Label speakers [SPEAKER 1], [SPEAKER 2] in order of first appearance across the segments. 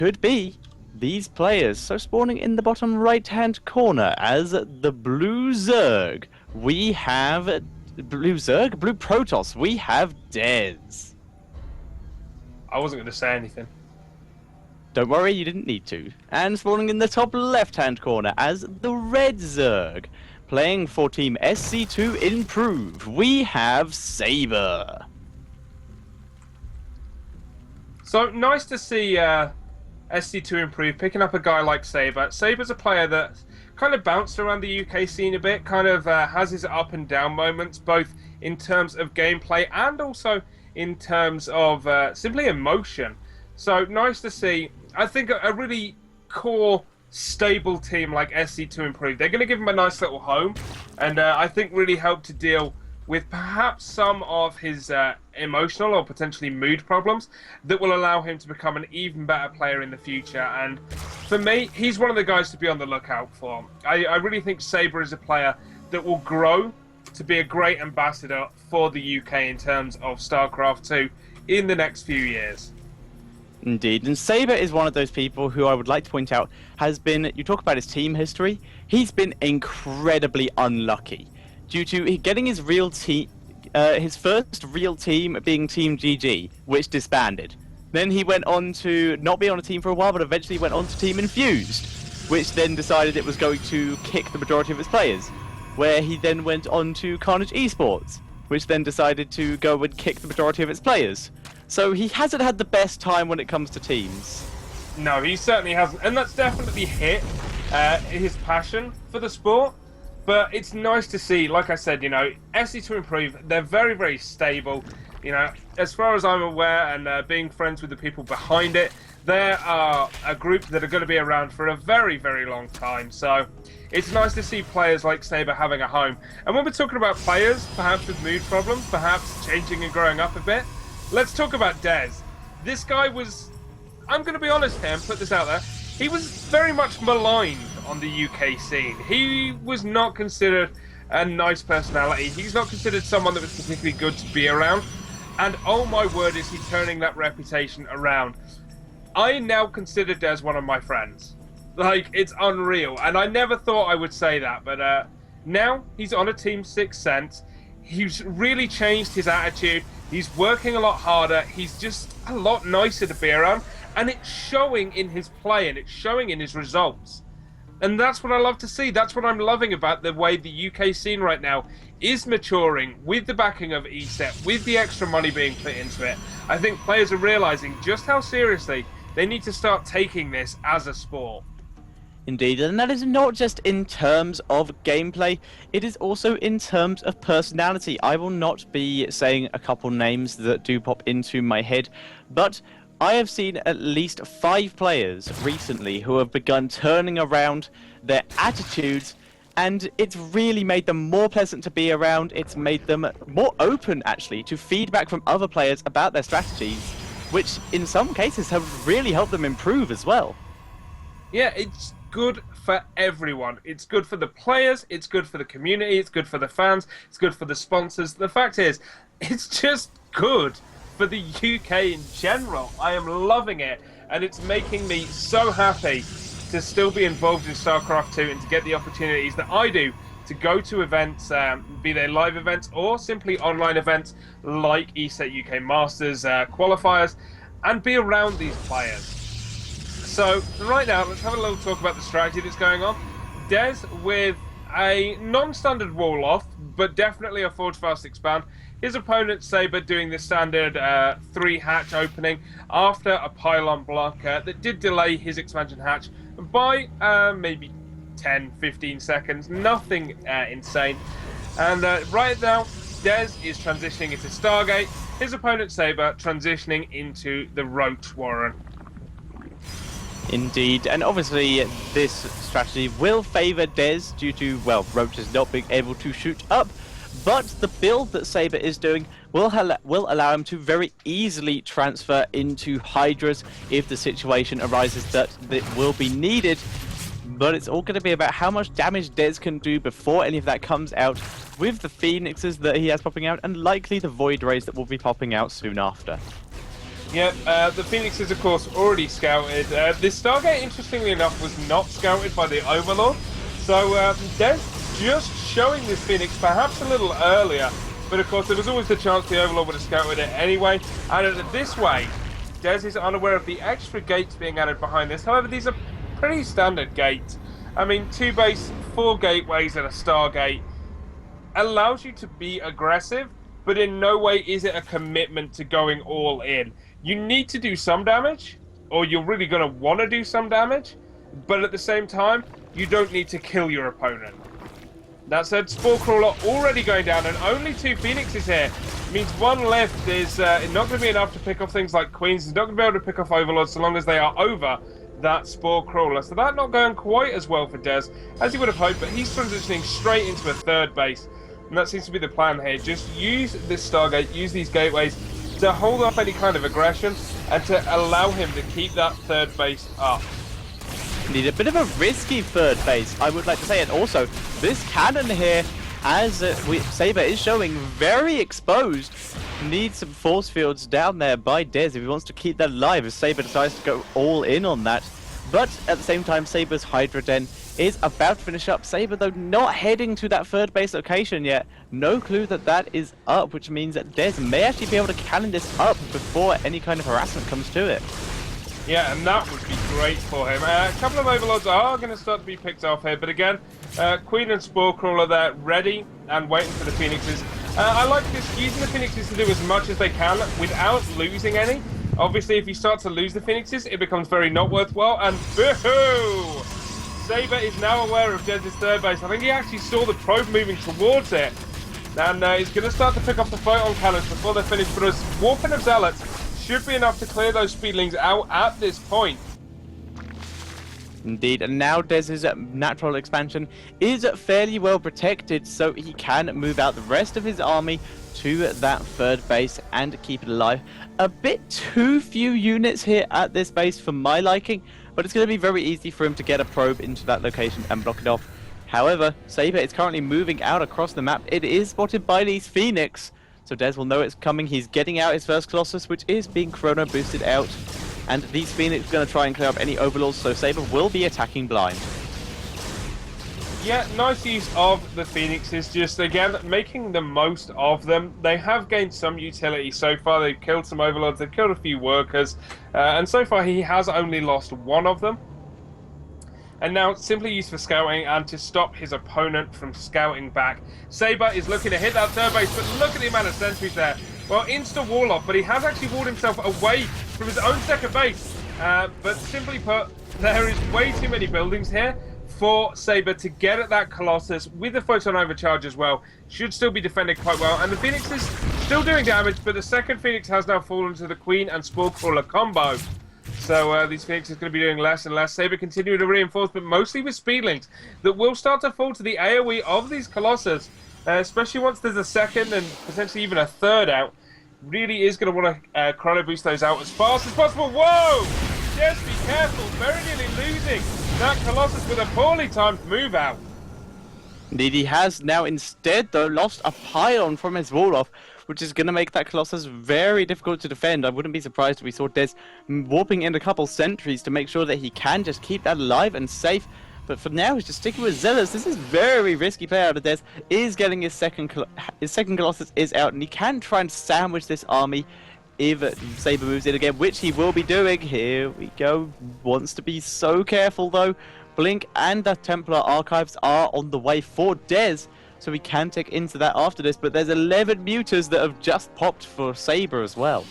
[SPEAKER 1] could be these players. So spawning in the bottom right-hand corner as the Blue Zerg, we have Blue Zerg, Blue Protoss, we have Dez.
[SPEAKER 2] I wasn't going to say anything.
[SPEAKER 1] Don't worry, you didn't need to. And spawning in the top left-hand corner as the Red Zerg, playing for Team SC2 Improve, we have Sabre.
[SPEAKER 2] So nice to see SC2 Improve picking up a guy like Sabre. Sabre's a player that kind of bounced around the UK scene a bit, kind of has his up and down moments, both in terms of gameplay and also in terms of simply emotion. So nice to see. I think a really core, stable team like SC2 Improve, they're going to give him a nice little home, and I think really help to deal with perhaps some of his emotional or potentially mood problems that will allow him to become an even better player in the future. And for me, he's one of the guys to be on the lookout for. I really think Sabre is a player that will grow to be a great ambassador for the UK in terms of StarCraft 2 in the next few years.
[SPEAKER 1] Indeed, and Sabre is one of those people who I would like to point out has been, you talk about his team history, he's been incredibly unlucky due to getting his real team, his first real team being Team GG, which disbanded. Then he went on to not be on a team for a while, but eventually went on to Team Infused, which then decided it was going to kick the majority of its players, where he then went on to Carnage Esports, which then decided to go and kick the majority of its players. So he hasn't had the best time when it comes to teams.
[SPEAKER 2] No, he certainly hasn't, and that's definitely hit his passion for the sport. But it's nice to see, like I said, you know, SC2 Improve, they're very, very stable. You know, as far as I'm aware, and being friends with the people behind it, they are a group that are going to be around for a very, very long time. So it's nice to see players like Sabre having a home. And when we're talking about players, perhaps with mood problems, perhaps changing and growing up a bit, let's talk about Dez. This guy was, I'm going to be honest here and put this out there, he was very much maligned on the UK scene. He was not considered a nice personality. He's not considered someone that was particularly good to be around. And oh my word, is he turning that reputation around. I now consider Dez one of my friends. Like, it's unreal. And I never thought I would say that, but now he's on a Team 6 Sense. He's really changed his attitude. He's working a lot harder. He's just a lot nicer to be around. And it's showing in his play and it's showing in his results. And that's what I love to see. That's what I'm loving about the way the UK scene right now is maturing with the backing of ESET, with the extra money being put into it. I think players are realizing just how seriously they need to start taking this as a sport.
[SPEAKER 1] Indeed, and that is not just in terms of gameplay, it is also in terms of personality. I will not be saying a couple names that do pop into my head, but I have seen at least 5 players recently who have begun turning around their attitudes, and it's really made them more pleasant to be around. It's made them more open, actually, to feedback from other players about their strategies, which in some cases have really helped them improve as well.
[SPEAKER 2] Yeah, it's good for everyone. It's good for the players, it's good for the community, it's good for the fans, it's good for the sponsors. The fact is, it's just good for the UK in general. I am loving it, and it's making me so happy to still be involved in StarCraft 2 and to get the opportunities that I do to go to events, be they live events or simply online events like ESET UK Masters, qualifiers, and be around these players. So right now, let's have a little talk about the strategy that's going on. Dez with a non-standard wall off, but definitely a forge fast expand. His opponent Sabre doing the standard 3-hatch opening after a pylon block that did delay his expansion hatch by maybe 10-15 seconds. Nothing insane. And right now, Dez is transitioning into Stargate. His opponent Sabre transitioning into the Roach Warren.
[SPEAKER 1] Indeed, and obviously this strategy will favour Dez due to, well, Roaches not being able to shoot up, but the build that Sabre is doing will allow him to very easily transfer into Hydras if the situation arises that will be needed. But it's all going to be about how much damage Dez can do before any of that comes out, with the Phoenixes that he has popping out, and likely the Void Rays that will be popping out soon after.
[SPEAKER 2] Yep, the Phoenix is of course already scouted. This Stargate, interestingly enough, was not scouted by the Overlord. So Des just showing this Phoenix perhaps a little earlier. But of course, there was always the chance the Overlord would have scouted it anyway. And this way, Des is unaware of the extra gates being added behind this. However, these are pretty standard gates. I mean, 2 base, 4 gateways, and a Stargate allows you to be aggressive, but in no way is it a commitment to going all in. You need to do some damage, or you're really going to want to do some damage, but at the same time, you don't need to kill your opponent. That said, Spore Crawler already going down, and only 2 Phoenixes here. Means 1 left is not going to be enough to pick off things like Queens. He's not going to be able to pick off Overlords so long as they are over that Spore Crawler. So that not going quite as well for Des as he would have hoped, but he's transitioning straight into a 3rd base. And that seems to be the plan here. Just use this Stargate, use these gateways to hold off any kind of aggression and to allow him to keep that 3rd base up.
[SPEAKER 1] Need a bit of a risky 3rd base, I would like to say. And also, this cannon here, as Sabre is showing, very exposed. Needs some force fields down there by Des if he wants to keep that alive, as Sabre decides to go all in on that. But at the same time, Sabre's Hydra Den is about to finish up. Sabre, though, not heading to that 3rd base location yet. No clue that that is up, which means that Des may actually be able to cannon this up before any kind of harassment comes to it.
[SPEAKER 2] Yeah, and that would be great for him. A couple of Overlords are going to start to be picked off here, but again, Queen and Spore Crawler there, ready and waiting for the Phoenixes. I like this, using the Phoenixes to do as much as they can without losing any. Obviously, if you start to lose the Phoenixes, it becomes very not worthwhile, and boo-hoo! Sabre is now aware of Des's 3rd base. I think he actually saw the probe moving towards it, and he's going to start to pick off the photon cannons before they're finished, but a warping of Zealots should be enough to clear those speedlings out at this point.
[SPEAKER 1] Indeed, and now Des's natural expansion is fairly well protected, so he can move out the rest of his army to that 3rd base and keep it alive. A bit too few units here at this base for my liking, but it's going to be very easy for him to get a probe into that location and block it off. However, Sabre is currently moving out across the map. It is spotted by these Phoenix, so Des will know it's coming. He's getting out his first Colossus, which is being chrono boosted out. And these Phoenix are going to try and clear up any Overlords, so Sabre will be attacking blind.
[SPEAKER 2] Yeah, nice use of the Phoenixes, just again, making the most of them. They have gained some utility so far. They've killed some Overlords, they've killed a few workers, and so far he has only lost 1 of them. And now simply used for scouting and to stop his opponent from scouting back. Sabre is looking to hit that 3rd base, but look at the amount of sentries there. Well, insta-wall off, but he has actually walled himself away from his own 2nd base. But simply put, there is way too many buildings here for Sabre to get at that Colossus with the photon overcharge as well. Should still be defended quite well. And the Phoenix is still doing damage, but the 2nd Phoenix has now fallen to the Queen and Spore Crawler combo. So these Phoenixes are going to be doing less and less. Sabre continue to reinforce, but mostly with speedlings that will start to fall to the AoE of these Colossus, especially once there's a 2nd and potentially even a 3rd out. Really is going to want to chrono boost those out as fast as possible. Whoa! Just be careful. Very nearly losing that Colossus with a poorly timed move out.
[SPEAKER 1] Indeed, he has now instead, though, lost a pylon from his wall-off, which is going to make that Colossus very difficult to defend. I wouldn't be surprised if we saw Des warping in a couple sentries to make sure that he can just keep that alive and safe. But for now, he's just sticking with Zealous. This is very risky play out of Des. Is getting his second Colossus is out, and he can try and sandwich this army if Sabre moves in again, which he will be doing. Here we go. Wants to be so careful, though. Blink and the Templar Archives are on the way for Des, so we can take into that after this. But there's 11 Mutas that have just popped for Sabre as well.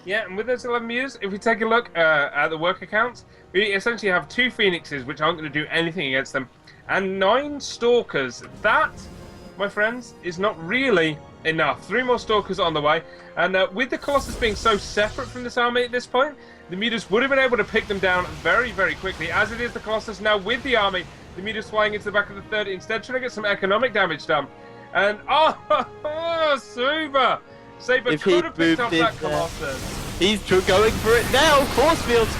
[SPEAKER 2] Yeah, and with those 11 Mutas, if we take a look at the work accounts, we essentially have 2 Phoenixes, which aren't going to do anything against them, and 9 Stalkers. That, my friends, is not really enough. 3 more Stalkers on the way, and with the Colossus being so separate from this army at this point, the Mutas would have been able to pick them down very, very quickly. As it is, the Colossus now with the army, the Mutas flying into the back of the 3rd, instead trying to get some economic damage done. And, Sabre! Sabre could have picked off that Colossus.
[SPEAKER 1] He's going for it now. Force fields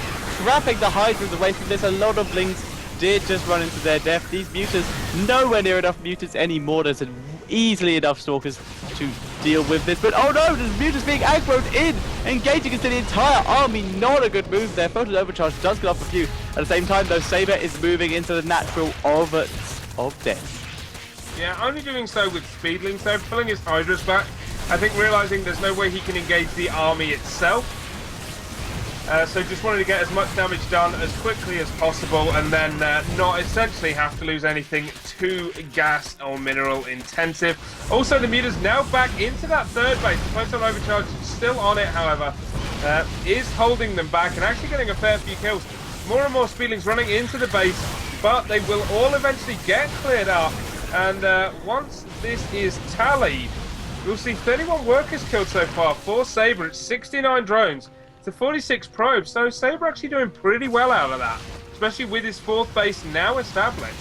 [SPEAKER 1] trapping the Hydras away from this. A lot of Blings did just run into their death. These Mutas, nowhere near enough Mutas anymore. There's easily enough Stalkers to deal with this. But oh no, there's Mutas being aggroed in, engaging into the entire army. Not a good move there. Photon Overcharge does get off a few. At the same time, though, Sabre is moving into the natural of death.
[SPEAKER 2] Yeah, only doing so with Speedlings, though, pulling his Hydras back. I think realizing there's no way he can engage the army itself. So just wanted to get as much damage done as quickly as possible, and then not essentially have to lose anything too gas or mineral intensive. Also, the Mutas now back into that third base. The Photon Overcharge still on it, however, is holding them back and actually getting a fair few kills. More and more Speedlings running into the base, but they will all eventually get cleared up. And once this is tallied, we'll see 31 workers killed so far for Sabre. It's 69 drones to 46 probes, so Sabre actually doing pretty well out of that, especially with his fourth base now established.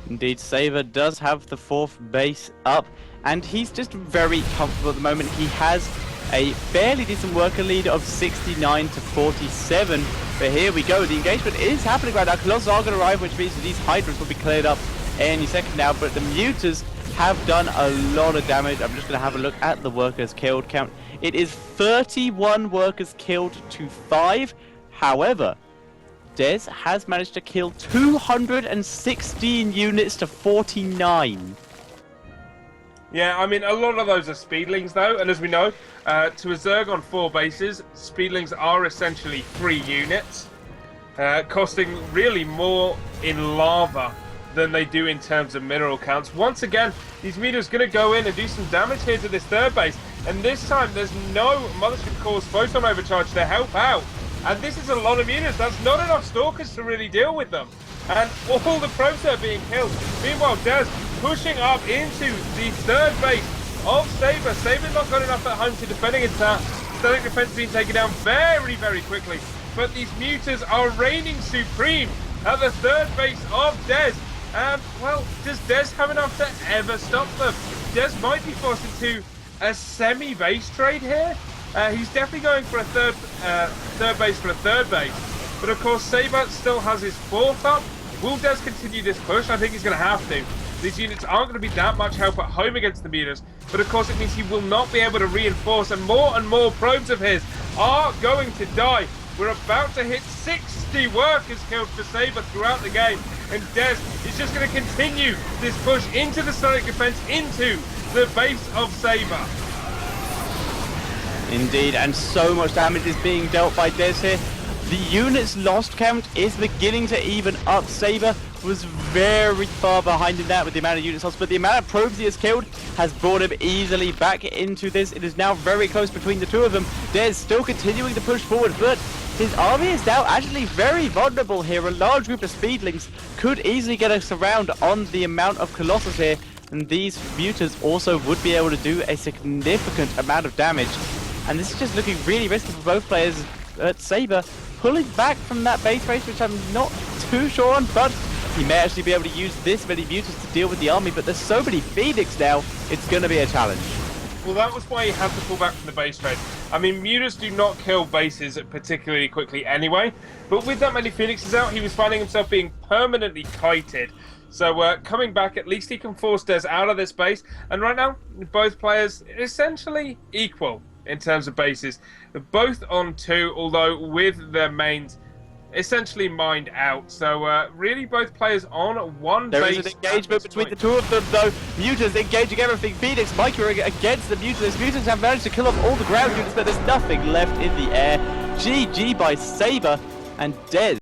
[SPEAKER 1] Indeed, Sabre does have the fourth base up, and he's just very comfortable at the moment. He has a fairly decent worker lead of 69 to 47, but here we go. The engagement is happening right now. Colossus are going to arrive, which means that these Hydras will be cleared up any second now, but the Mutas have done a lot of damage. I'm just going to have a look at the workers killed count. It is 31 workers killed to 5. However, Dez has managed to kill 216 units to 49.
[SPEAKER 2] Yeah, I mean, a lot of those are Speedlings, though, and as we know, to a Zerg on 4 bases, Speedlings are essentially 3 units, costing really more in lava than they do in terms of mineral counts. Once again, these Mutas going to go in and do some damage here to this third base, and this time there's no Mothership Core's Photon Overcharge to help out, and this is a lot of Mutas. That's not enough Stalkers to really deal with them, and all the probes are being killed. Meanwhile, Dez pushing up into the third base of Sabre. Sabre not got enough at home to defend against that. Static defense being taken down very, very quickly, but these Mutas are reigning supreme at the third base of Dez. And, well, does Dez have enough to ever stop them? Dez might be forced into a semi-base trade here. He's definitely going for a third base for a third base. But, of course, Sabre still has his fourth up. Will Dez continue this push? I think he's going to have to. These units aren't going to be that much help at home against the Mutas. But, of course, it means he will not be able to reinforce. And more probes of his are going to die. We're about to hit 60 workers killed for Sabre throughout the game. And Dez is just going to continue this push into the Sonic defense, into the base of Sabre.
[SPEAKER 1] Indeed, and so much damage is being dealt by Dez here. The units lost count is beginning to even up. Sabre was very far behind in that with the amount of units lost, but the amount of probes he has killed has brought him easily back into this. It is now very close between the two of them. Dez still continuing to push forward, but his army is now actually very vulnerable here. A large group of Speedlings could easily get us around on the amount of Colossus here, and these Mutas also would be able to do a significant amount of damage. And this is just looking really risky for both players. Sabre pulling back from that base race, which I'm not too sure on, but he may actually be able to use this many Mutas to deal with the army, but there's so many Phoenix now, it's going to be a challenge.
[SPEAKER 2] Well, that was why he had to pull back from the base trade. I mean, Mutas do not kill bases particularly quickly anyway, but with that many Phoenixes out, he was finding himself being permanently kited. So coming back, at least he can force Dez out of this base, and right now, both players essentially equal in terms of bases. They're both on 2, although with their mains essentially mined out. So really both players on 1 base.
[SPEAKER 1] There is an engagement between the two of them though. Mutas engaging everything. Phoenix, Micro against the Mutas. Mutas have managed to kill off all the ground units, but there's nothing left in the air. GG by Sabre and Dez.